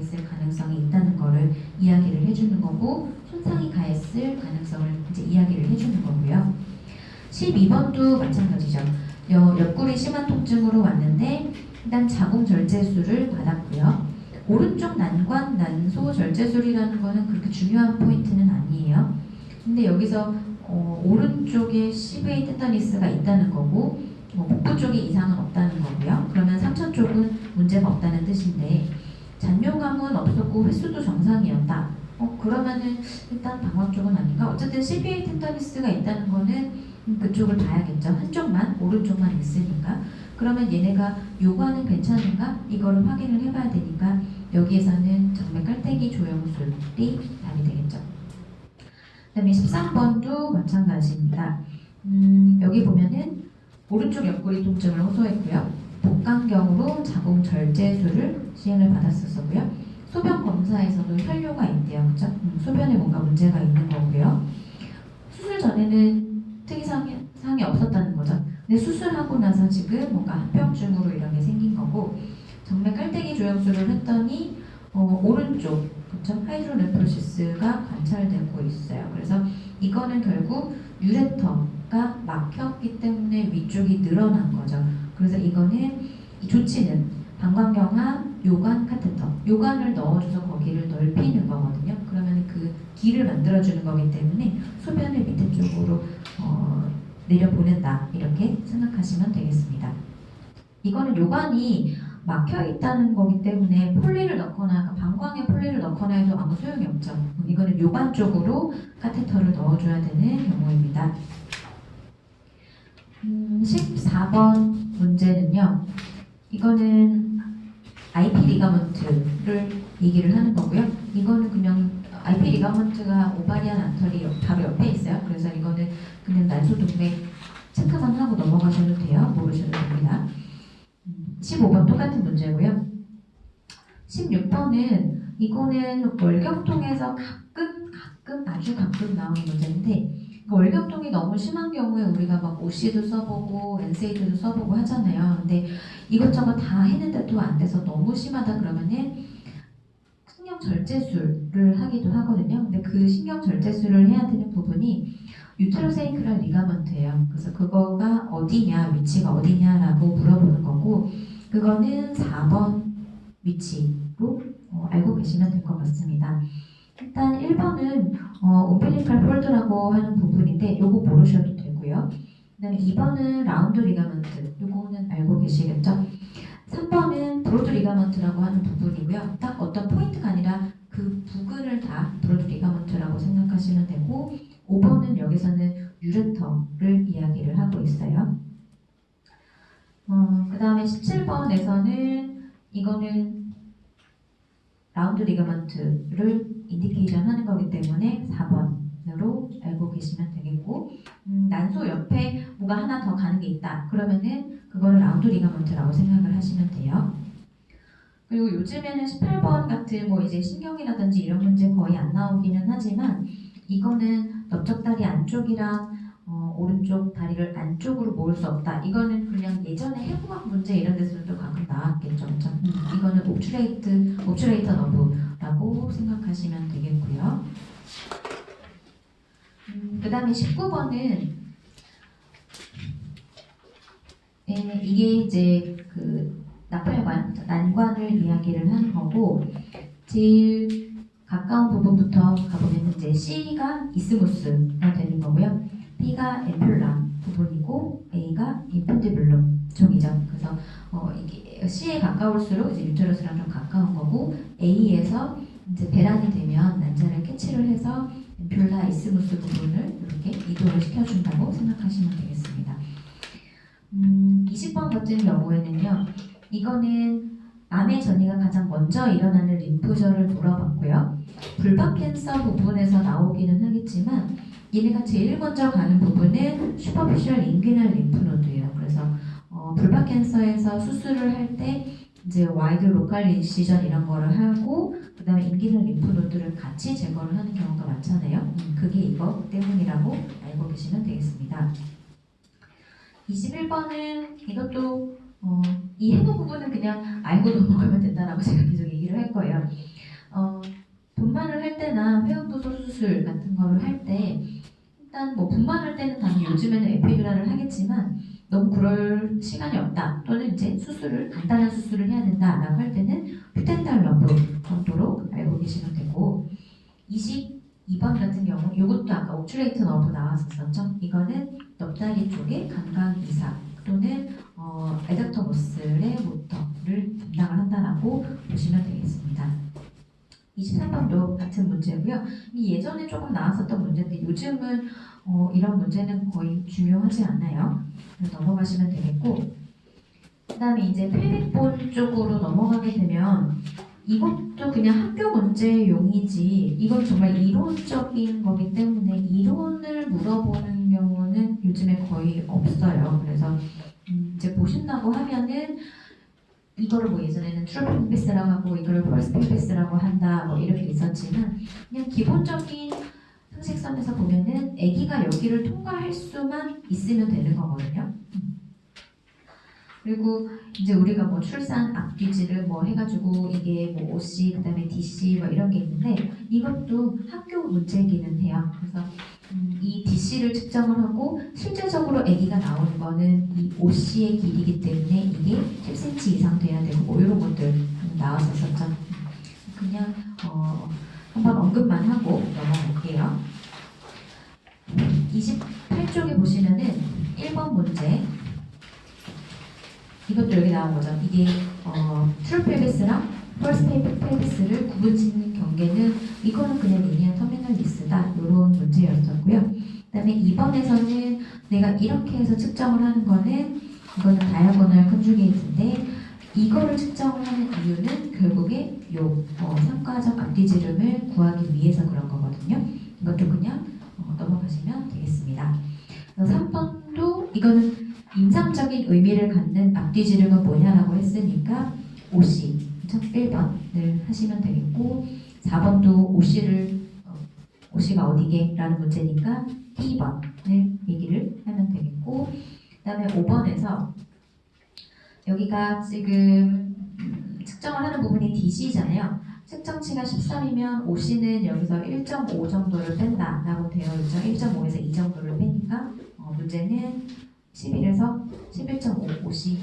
가했을 가능성이 있다는 거를 이야기를 해주는 거고, 손상이 가했을 가능성을 이제 이야기를 해주는 거고요. 12번도 마찬가지죠. 옆구리 심한 통증으로 왔는데 일단 자궁 절제술을 받았고요. 오른쪽 난관, 난소 절제술이라는 거는 그렇게 중요한 포인트는 아니에요. 근데 여기서 오른쪽에 CV 테타니스가 있다는 거고 복부 쪽에 이상은 없다는 거고요. 그러면 상처 쪽은 문제가 없다는 뜻인데 잔뇨감은 없었고 횟수도 정상이었다. 그러면은 일단 방광 쪽은 아닌가? 어쨌든 CV 테타니스가 있다는 거는 그쪽을 봐야겠죠. 한쪽만, 오른쪽만 있으니까. 그러면 얘네가 요관은 괜찮은가? 이거를 확인을 해봐야 되니까 여기에서는 정맥 깔때기 조영술이 답이 되겠죠. 그 다음에 13번도 마찬가지입니다. 여기 보면은 오른쪽 옆구리 통증을 호소했고요. 복강경으로 자궁 절제술을 시행을 받았었고요. 소변 검사에서도 혈뇨가 있대요. 그죠? 소변에 뭔가 문제가 있는 거고요. 수술 전에는 특이사항이 없었다는 거죠. 근데 수술하고 나서 지금 뭔가 합병증으로 이런 게 생긴 거고, 정맥 깔때기 조영술을 했더니 오른쪽, 그쵸? 하이드로네프로시스가 관찰되고 있어요. 그래서 이거는 결국 유레터가 막혔기 때문에 위쪽이 늘어난 거죠. 그래서 이거는 이 조치는 방광경화 요관 카테터, 요관을 넣어줘서 거기를 넓히는 거거든요. 그러면 그 길을 만들어주는 거기 때문에 소변을 밑에 쪽으로 내려보낸다, 이렇게 생각하시면 되겠습니다. 이거는 요관이 막혀 있다는 거기 때문에 폴리를 넣거나 방광에 폴리를 넣거나 해도 아무 소용이 없죠. 이거는 요관 쪽으로 카테터를 넣어줘야 되는 경우입니다. 14번 문제는요. 이거는 IP 리가먼트를 얘기를 하는 거고요. 이거는 그냥 IP 리가먼트가 오바리안 안터리 바로 옆에 있어요. 그래서 이거는 그냥 난소동맥 체크만 하고 넘어가셔도 돼요. 모르셔도 됩니다. 15번 똑같은 문제고요. 16번은 이거는 월경통에서 아주 가끔 나오는 문제인데, 월경통이 너무 심한 경우에 우리가 막 OC도 써보고 NSAID도 써보고 하잖아요. 근데 이것저것 다 했는데도 안 돼서 너무 심하다 그러면은 신경절제술을 하기도 하거든요. 근데 그 신경절제술을 해야 되는 부분이 유테로세이크랄 리가먼트예요. 그래서 그거가 어디냐, 위치가 어디냐라고 물어보는 거고, 그거는 4번 위치로 알고 계시면 될 것 같습니다. 일단 1번은 umbilical fold라고 하는 부분인데 요거 모르셔도 되고요. 그 다음에 2번은 라운드 리가먼트, 요거는 알고 계시겠죠? 3번은 브로드 리가먼트라고 하는 부분이고요. 딱 어떤 포인트가 아니라 그 부근을 다 브로드 리가먼트라고 생각하시면 되고, 5번은 여기서는 유레터를 이야기를 하고 있어요. 그 다음에 17번에서는 이거는 라운드 리가먼트를 인디케이션 하는 거기 때문에 4번으로 알고 계시면 되겠고, 난소 옆에 뭐가 하나 더 가는 게 있다 그러면은 그거를 라운드 리가먼트라고 생각을 하시면 돼요. 그리고 요즘에는 18번 같은 뭐 이제 신경이라든지 이런 문제 거의 안 나오기는 하지만, 이거는 넓적다리 안쪽이랑 오른쪽 다리를 안쪽으로 모을 수 없다. 이거는 그냥 예전에 해부학 문제 이런 데서도 가끔 나왔겠죠. 그렇죠? 이거는 옵츄레이터 너브라고 생각하시면 되겠고요. 그 다음에 19번은 이게 이제 그 나팔관, 난관을 이야기를 하는 거고, 제일 가까운 부분부터 가보면 이제 C가 이스무스가 되는 거고요. B가 앰뷸라 부분이고 A가 인펀디블럼 쪽이죠. 그래서 이게 C에 가까울수록 이제 유테러스랑 좀 가까운 거고, A에서 이제 배란이 되면 난자를 캐치를 해서 앰뷸라 이스무스 부분을 이렇게 이동을 시켜준다고 생각하시면 되겠습니다. 20번 같은 경우에는요, 이거는 암의 전이가 가장 먼저 일어나는 림프절을 물어봤고요. 불박 캔서 부분에서 나오기는 하겠지만 얘네가 제일 먼저 가는 부분은 슈퍼피셜 인기널 림프노드예요. 그래서 불박 캔서에서 수술을 할 때 이제 와이드 로컬 인시전 이런 거를 하고, 그 다음에 인기널 림프노드를 같이 제거를 하는 경우가 많잖아요. 그게 이거 때문이라고 알고 계시면 되겠습니다. 21번은 이것도 이 해부 부분은 그냥 알고 넘어가면 된다라고 제가 계속 얘기를 할 거예요. 분만을 할 때나 회음부소 수술 같은 거를 할 때 일단 뭐 분만할 때는 당연히 요즘에는 에피듀랄을 하겠지만 너무 그럴 시간이 없다 또는 이제 수술을 간단한 수술을 해야 된다라고 할 때는 퓨텐달 러브 정도로 알고 계시면 되고 22번 같은 경우 이것도 아까 옵츄레이트 너브 나왔었죠. 이거는 넙다리 쪽에 감각 이상 또는 에덕터 머슬의 모터를 담당을 한다라고 보시면 되겠습니다. 23번도 같은 문제고요. 이 예전에 조금 나왔었던 문제인데 요즘은 이런 문제는 거의 중요하지 않아요. 넘어가시면 되겠고 그 다음에 이제 펠빅본 쪽으로 넘어가게 되면 이것도 그냥 학교 문제용이지 이건 정말 이론적인 거기 때문에 이론을 물어보는 경우는 요즘에 거의 없어요. 그래서 이제 보신다고 하면은 이거를 뭐 예전에는 트루 펠비스라고 하고 이거를 펄스 펠비스라고 한다 뭐 이렇게 있었지만 그냥 기본적인 상식선에서 보면은 아기가 여기를 통과할 수만 있으면 되는 거거든요. 그리고 이제 우리가 뭐 출산 앞뒤지를 뭐 해가지고 이게 뭐 OC 그다음에 DC 뭐 이런 게 있는데 이것도 학교 문제이기는 해요. 그래서 이 DC를 측정을 하고 실제적으로 아기가 나오는 거는 이 OC의 길이기 때문에 이게 10cm 이상 돼야 되고 뭐 이런 것들 나왔었었죠. 그냥 한번 언급만 하고 넘어갈게요. 28쪽에 보시면은 1번 문제 이것도 여기 나온 거죠. 이게 트루 펠비스랑 펄스 펠비스를 구분짓는 경계는 이거는 그냥 리니어 터미널리스다 이런 문제였었고요. 그 다음에 2번에서는 내가 이렇게 해서 측정을 하는 거는 이거는 다이아고널 컨주게이트인데 이거를 측정을 하는 이유는 결국에 요 삼가적 앞뒤지름을 구하기 위해서 그런 거거든요. 이것도 그냥 넘어가시면 되겠습니다. 3번도 이거는 인상적인 의미를 갖는 앞뒤지름은 뭐냐라고 했으니까 OC 1번을 하시면 되겠고 4번도 OC가 어디게? 라는 문제니까 T번을 얘기를 하면 되겠고 그 다음에 5번에서 여기가 지금 측정을 하는 부분이 DC잖아요. 측정치가 13이면 OC는 여기서 1.5 정도를 뺀다 라고 되어 있죠. 1.5에서 2 정도를 빼니까 문제는 11에서 11.5 OC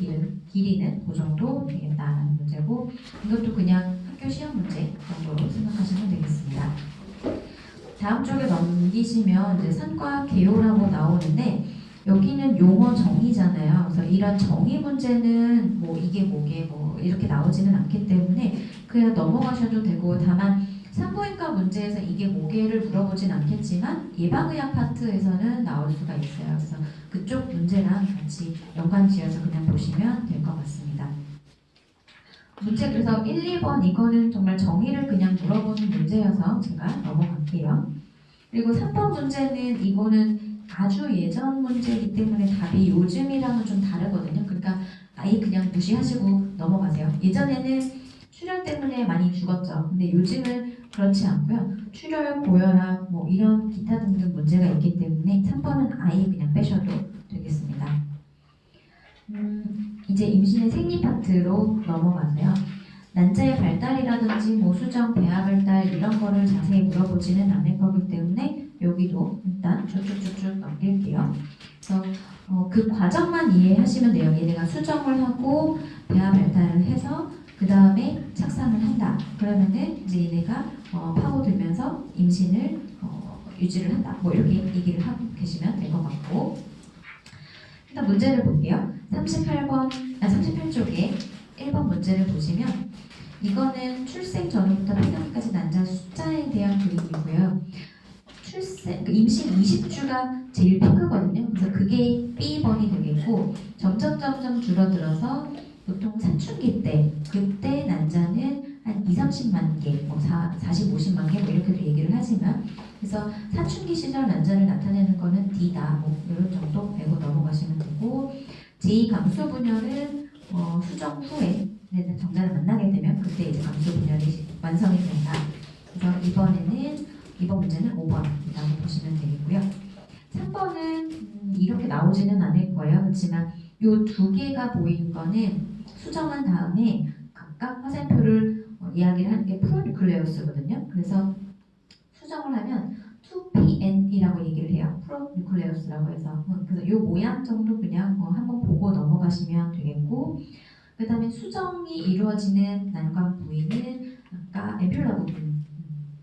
길이는 그 정도 되겠다라는 문제고 이것도 그냥 학교 시험 문제 정도로 생각하시면 되겠습니다. 다음 쪽에 넘기시면 이제 산과 개요라고 나오는데 여기는 용어 정의잖아요. 그래서 이런 정의 문제는 뭐 이게 뭐게 뭐 이렇게 나오지는 않기 때문에 그냥 넘어가셔도 되고 다만 산부인과 문제에서 이게 뭐게를 물어보진 않겠지만 예방의학 파트에서는 나올 수가 있어요. 그래서 그쪽 문제랑 같이 연관 지어서 그냥 보시면 될 것 같습니다. 문제 그래서 1, 2번 이거는 정말 정의를 그냥 물어보는 문제여서 제가 넘어갈게요. 그리고 3번 문제는 이거는 아주 예전 문제이기 때문에 답이 요즘이랑은 좀 다르거든요. 그러니까 아예 그냥 무시하시고 넘어가세요. 예전에는 출혈 때문에 많이 죽었죠. 근데 요즘은 그렇지 않고요. 출혈, 고혈압, 뭐 이런 기타 등등 문제가 있기 때문에 3번은 아예 그냥 빼셔도 되겠습니다. 이제 임신의 생리 파트로 넘어가서요. 난자의 발달이라든지 뭐 수정, 배아 발달 이런 거를 자세히 물어보지는 않을 거기 때문에 여기도 일단 쭉쭉쭉쭉 넘길게요. 그래서 그 과정만 이해하시면 돼요. 얘네가 수정을 하고 배아 발달을 해서 그 다음에 착상을 한다. 그러면은 이제 얘네가 파고들면서 임신을 유지를 한다. 뭐 이렇게 얘기를 하고 계시면 될 것 같고 일단 문제를 볼게요. 38쪽에 1번 문제를 보시면 이거는 출생 전후부터 폐경까지 난자 숫자에 대한 그림이고요. 임신 20주가 제일 피크거든요. 그래서 그게 B번이 되겠고 점점 줄어들어서 보통 사춘기 때 그때 난자는 한 2, 30만 개, 뭐 40, 50만 개 뭐 이렇게도 얘기를 하지만 그래서 사춘기 시절 난자를 나타내는 거는 D다 뭐 이런 정도 배고 넘어가시면 되고 제2감수 분열은 수정 후에 정자를 만나게 되면 그때 이제 감수 분열이 완성이 된다. 그래서 이번 문제는 5번이라고 보시면 되겠고요. 3번은 이렇게 나오지는 않을 거예요. 그렇지만 이 두 개가 보이는 거는 수정한 다음에 각각 화살표를 이야기를 하는 게 프로뉴클레우스거든요. 그래서 수정을 하면 2PN이라고 얘기를 해요. 프로뉴클레우스라고 해서. 그래서 이 모양 정도 그냥 한번 보고 넘어가시면 되겠고, 그 다음에 수정이 이루어지는 난관 부위는 아까 앰뷸라 부분,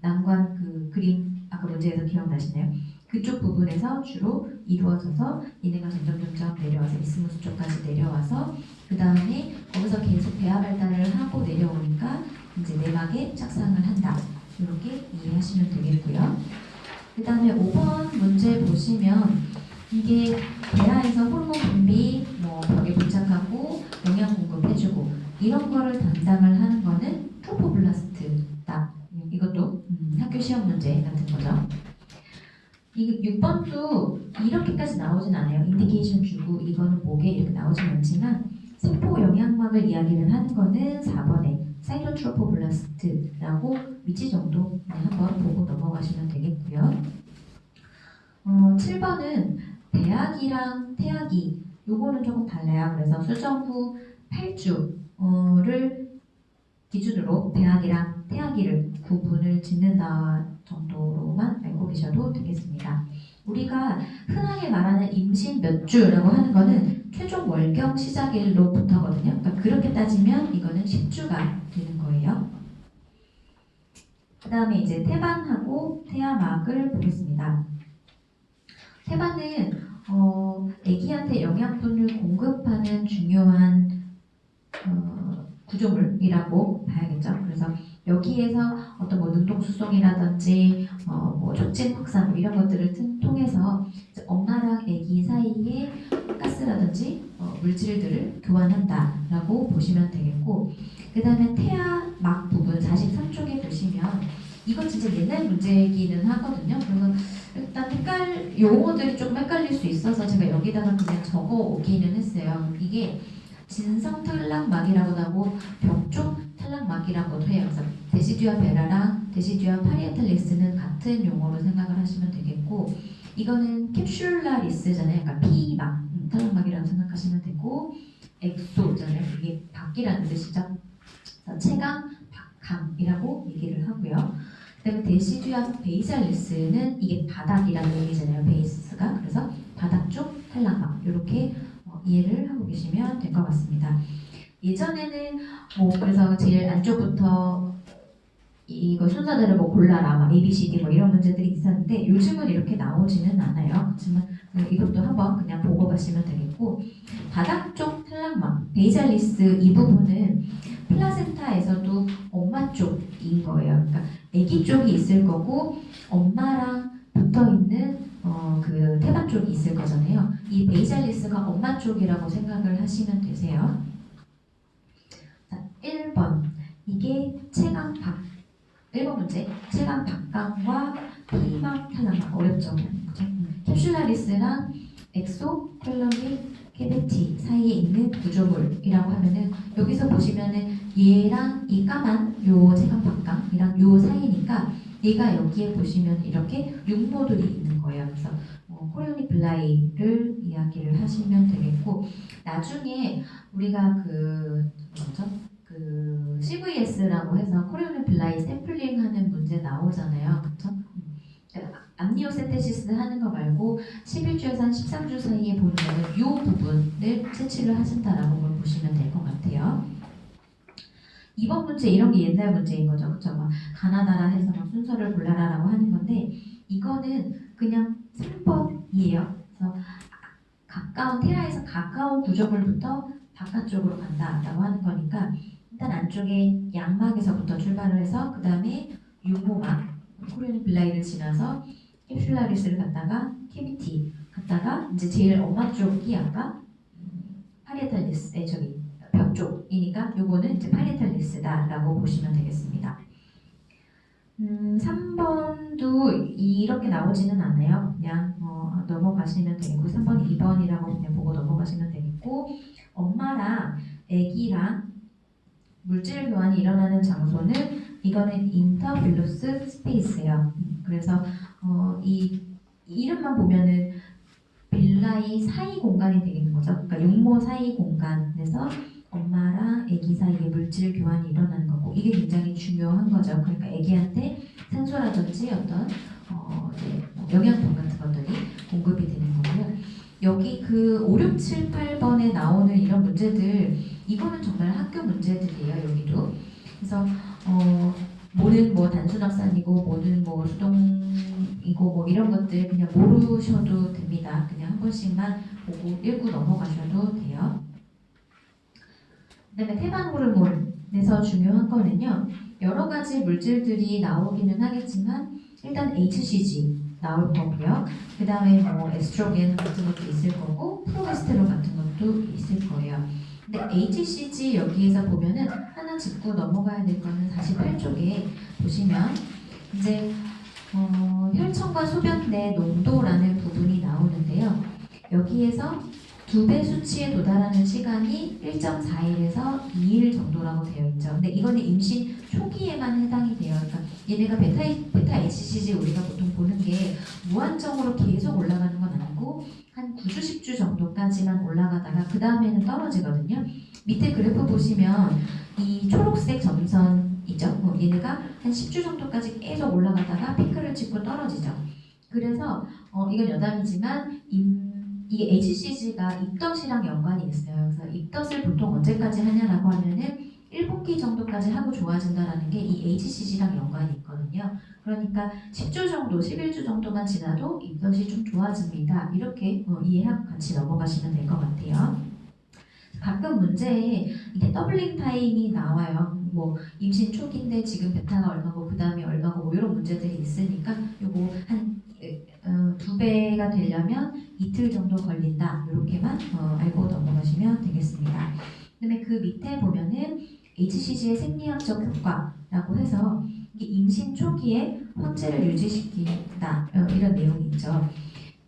난관 그 그림 아까 문제에서 기억나시나요? 그쪽 부분에서 주로 이루어져서 얘네가 점점 내려와서 이스무스 쪽까지 내려와서 그 다음에 거기서 계속 배아 발달을 하고 내려오니까 이제 내막에 착상을 한다. 이렇게 이해하시면 되겠고요. 그 다음에 5번 문제 보시면 이게 배아에서 호르몬 분비, 벽에 부착하고 영양 공급해주고 이런 거를 담당을 하는 거는 트로포블라스트다. 이것도 학교 시험 문제 같은 거죠. 이 6번도 이렇게까지 나오진 않아요. 인디케이션 주고 이거는 뭐게 이렇게 나오진 않지만 세포 영양막을 이야기를 하는 거는 4번에 사이토트로포블라스트라고 위치 정도 한번 보고 넘어가시면 되겠고요. 7번은 배아기랑 태아기 요거는 조금 달라요. 그래서 수정 후 8주를 기준으로 배아기랑 태아기를 구분을 짓는다 정도로만 알고 계셔도 되겠습니다. 우리가 흔하게 말하는 임신 몇 주라고 하는 거는 최종 월경 시작일로부터거든요. 그러니까 그렇게 따지면 이거는 10주가 되는 거예요. 그 다음에 이제 태반하고 태아막을 보겠습니다. 태반은 아기한테 영양분을 공급하는 중요한 구조물이라고 봐야겠죠. 그래서 여기에서 어떤 능동수송이라든지 촉진 확산 이런 것들을 통해서 엄마랑 아기 사이에 가스라든지 물질들을 교환한다라고 보시면 되겠고, 그 다음에 태아막 부분 43쪽에 보시면 이건 진짜 옛날 문제이기는 하거든요. 그래서 일단 용어들이 조금 헷갈릴 수 있어서 제가 여기다가 그냥 적어 오기는 했어요. 이게 진성탈락막이라고도 하고 벽쪽 탈락막이라고도 해요. 그래서 데시디아 베라랑 데시디아 파리에탈리스는 같은 용어로 생각을 하시면 되겠고, 이거는 캡슐라리스잖아요. 그러니까 피막, 탈락막이라고 생각하시면 되고, 엑소잖아요. 이게 밖이라는 뜻이죠. 그래서 체감, 박함이라고 얘기를 하고요. 그 다음에 데시디아 베이살리스는 이게 바닥이라는 얘기잖아요. 베이스가. 그래서 바닥 쪽 탈락막 이렇게 이해를 하고 계시면 될 것 같습니다. 예전에는 그래서 제일 안쪽부터 이거 순서대로 골라라 막 ABCD 이런 문제들이 있었는데 요즘은 이렇게 나오지는 않아요. 그렇지만 이것도 한번 그냥 보고 가시면 되겠고, 바닥 쪽 탈락막 베이살리스 이 부분은 플라센타에서도 엄마 쪽인 거예요. 그러니까 아기 쪽이 있을 거고 엄마랑 붙어있는 그 태반 쪽이 있을 거잖아요. 이 베이살리스가 엄마 쪽이라고 생각을 하시면 되세요. 자, 1번 이게 체감 박 1번 문제 체감 박강과 피막 탈락막 어렵죠. 그렇죠? 캡슐라리스랑 엑소콜로믹 캐비티 사이에 있는 구조물이라고 하면은 여기서 보시면은 얘랑 이 까만 요 체감 박강이랑 요 사이니까 얘가 여기에 보시면 이렇게 육모들이 있는 거예요. 그래서 코리오닉 블라이를 이야기를 하시면 되겠고, 나중에 우리가 그 CVS라고 해서 코리오닉 블라이 샘플링 하는 문제 나오잖아요. 그렇죠? 암니오센테시스 하는 거 말고 11주에서 한 13주 사이에 보는 거는 이 부분을 채취를 하신다라고 보시면 될 것 같아요. 이번 문제 이런 게 옛날 문제인 거죠. 그렇죠? 막 가나다라 해서 막 순서를 골라라라고 하는 건데 이거는 그냥 3번이에요. 그래서 태아에서 가까운 구조물부터 바깥쪽으로 간다라고 하는 거니까 일단 안쪽에 양막에서부터 출발을 해서 그 다음에 육모막 코리오닉 블라이를 지나서 캡슐라리스를 갔다가 캐비티 갔다가 이제 제일 엄마 쪽이 아까 파리에탈리스 벽 쪽이니까 요거는 이제 파리에탈리스다라고 보시면 되겠습니다. 3번도 이렇게 나오지는 않아요. 그냥 넘어가시면 되겠고 3번, 2번이라고 그냥 보고 넘어가시면 되겠고, 엄마랑 아기랑 물질 교환이 일어나는 장소는 이거는 인터빌로스 스페이스예요. 그래서 이 이름만 보면은 빌라의 사이 공간이 되겠는 거죠. 그러니까 육모 사이 공간에서 엄마랑 아기 사이에 물질 교환이 일어나는 거고 이게 굉장히 중요한 거죠. 그러니까 아기한테 산소라든지 어떤 이제 뭐 영양분 같은 것들이 공급이 되는 거고요. 여기 그 5, 6, 7, 8번에 나오는 이런 문제들 이거는 정말 학교 문제들이에요. 여기도. 그래서 뭐는 뭐 단순합산이고 뭐는 뭐 수동이고 뭐 이런 것들 그냥 모르셔도 됩니다. 그냥 한 번씩만 보고 읽고 넘어가셔도 돼요. 그다음에 태반 호르몬에서 중요한 거는요. 여러 가지 물질들이 나오기는 하겠지만 일단 HCG 나올 거고요. 그 다음에 뭐 에스트로겐 같은 것도 있을 거고 프로게스테론 같은 것도 있을 거예요. 근데 HCG 여기에서 보면은 하나 짚고 넘어가야 될 거는 48쪽에 보시면 이제 혈청과 소변 내 농도라는 부분이 나오는데요. 여기에서 2배 수치에 도달하는 시간이 1.4일에서 2일 정도라고 되어 있죠. 근데 이거는 임신 초기에만 해당이 돼요. 그러니까 얘네가 베타 HCG 우리가 보통 보는 게 무한정으로 계속 올라가는 건 아니고 한 9주, 10주 정도까지만 올라가다가 그 다음에는 떨어지거든요. 밑에 그래프 보시면 이 초록색 점선이죠. 얘네가 한 10주 정도까지 계속 올라가다가 피크를 찍고 떨어지죠. 그래서 이건 여담이지만 이게 HCG가 입덧이랑 연관이 있어요. 그래서 입덧을 보통 언제까지 하냐라고 하면은 1분기 정도까지 하고 좋아진다라는 게 이 HCG랑 연관이 있거든요. 그러니까 10주 정도, 11주 정도만 지나도 입덧이 좀 좋아집니다. 이렇게 이해하고 같이 넘어가시면 될 것 같아요. 가끔 문제에 이게 더블링 타임이 나와요. 뭐 임신 초기인데 지금 베타가 얼마고 그 다음에 얼마고 뭐 이런 문제들이 있으니까 요거 한 2배가 되려면 이틀 정도 걸린다. 이렇게만 알고 넘어가시면 되겠습니다. 그다음에 그 밑에 보면은 HCG의 생리학적 효과라고 해서 이게 임신 초기에 황제를 유지시킨다 이런 내용이 있죠.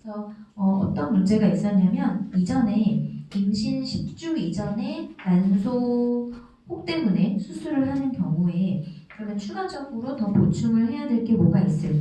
그래서 어떤 문제가 있었냐면 이전에 임신 10주 이전에 난소 혹 때문에 수술을 하는 경우에 그러면 추가적으로 더 보충을 해야 될 게 뭐가 있을까?